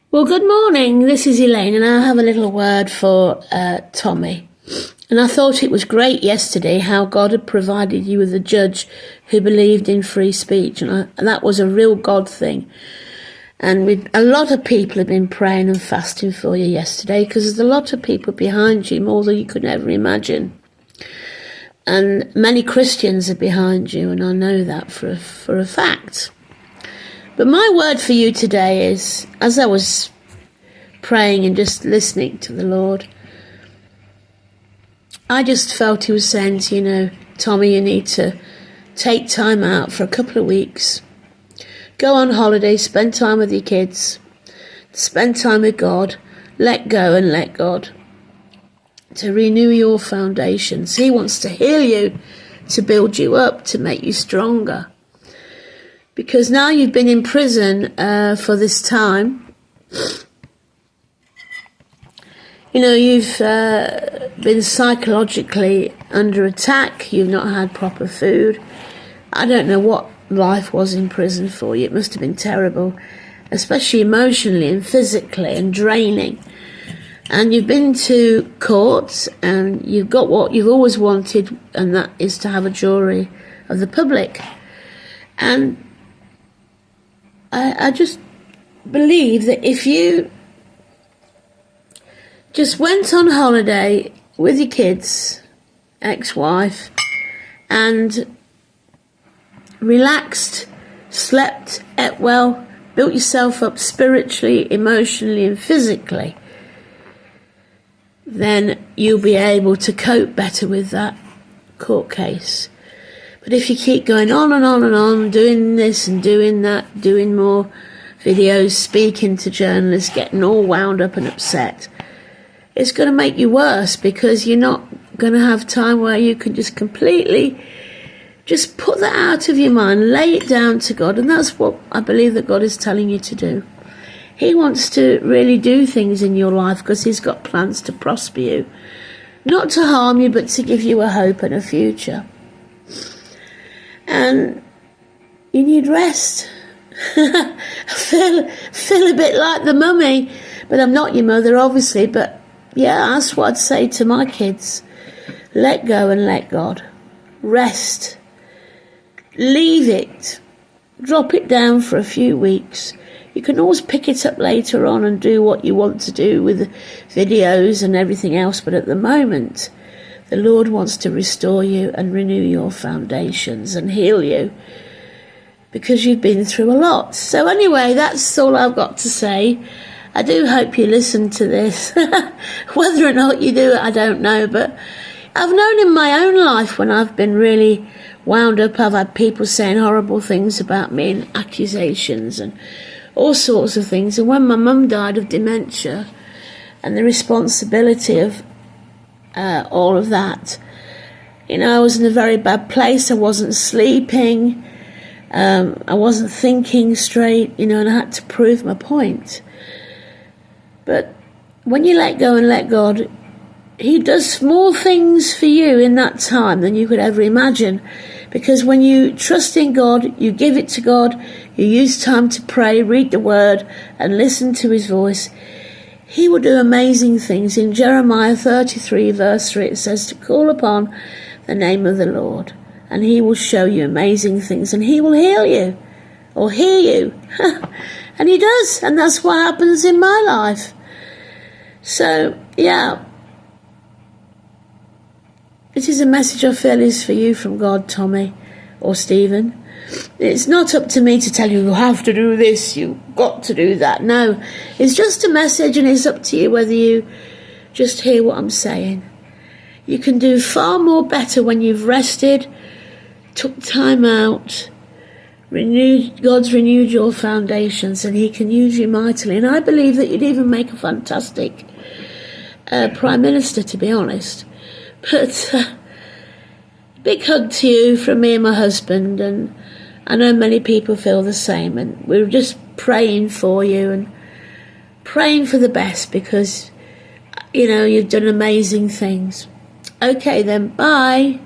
Well, good morning. This is Elaine, and I have a little word for Tommy. And I thought it was great yesterday how God had provided you with a judge who believed in free speech, and that was a real God thing. And a lot of people have been praying and fasting for you yesterday, because there's a lot of people behind you, more than you could ever imagine. And many Christians are behind you, and I know that for a fact. But my word for you today is, as I was praying and just listening to the Lord, I just felt he was saying to you, Tommy, you need to take time out for a couple of weeks. Go on holiday, spend time with your kids, spend time with God, let go and let God, to renew your foundations. He wants to heal you, to build you up, to make you stronger. Because now you've been in prison for this time, you've been psychologically under attack. You've not had proper food. I don't know what life was in prison for you. It must have been terrible, especially emotionally and physically and draining. And you've been to courts and you've got what you've always wanted, and that is to have a jury of the public. And I just believe that if you just went on holiday with your kids, ex-wife, and relaxed, slept, ate well, built yourself up spiritually, emotionally and physically, then you'll be able to cope better with that court case. But if you keep going on and on and on, doing this and doing that, doing more videos, speaking to journalists, getting all wound up and upset, it's going to make you worse, because you're not going to have time where you can just completely just put that out of your mind, lay it down to God. And that's what I believe that God is telling you to do. He wants to really do things in your life because he's got plans to prosper you, not to harm you, but to give you a hope and a future. And you need rest. I feel a bit like the mummy, but I'm not your mother, obviously. But yeah, that's what I'd say to my kids. Let go and let God. Rest. Leave it. Drop it down for a few weeks. You can always pick it up later on and do what you want to do with videos and everything else. But at the moment, the Lord wants to restore you and renew your foundations and heal you, because you've been through a lot. So anyway, that's all I've got to say. I do hope you listen to this. Whether or not you do it, I don't know. But I've known in my own life when I've been really wound up, I've had people saying horrible things about me and accusations and all sorts of things. And when my mum died of dementia and the responsibility of all of that, I was in a very bad place. I wasn't sleeping, I wasn't thinking straight, and I had to prove my point. But when you let go and let God, he does more things for you in that time than you could ever imagine. Because when you trust in God, you give it to God, you use time to pray, read the word and listen to his voice, he will do amazing things. In Jeremiah 33 verse 3, it says to call upon the name of the Lord, and he will show you amazing things, and he will heal you or hear you. And he does, and that's what happens in my life. So, yeah, this is a message I feel is for you from God, Tommy or Stephen. It's not up to me to tell you have to do this, you've got to do that. No, it's just a message, and it's up to you whether you just hear what I'm saying. You can do far more better when you've rested, took time out, God's renewed your foundations, and he can use you mightily. And I believe that you'd even make a fantastic Prime Minister, to be honest. But big hug to you from me and my husband, and I know many people feel the same, and we're just praying for you and praying for the best, because you've done amazing things. Okay then, bye.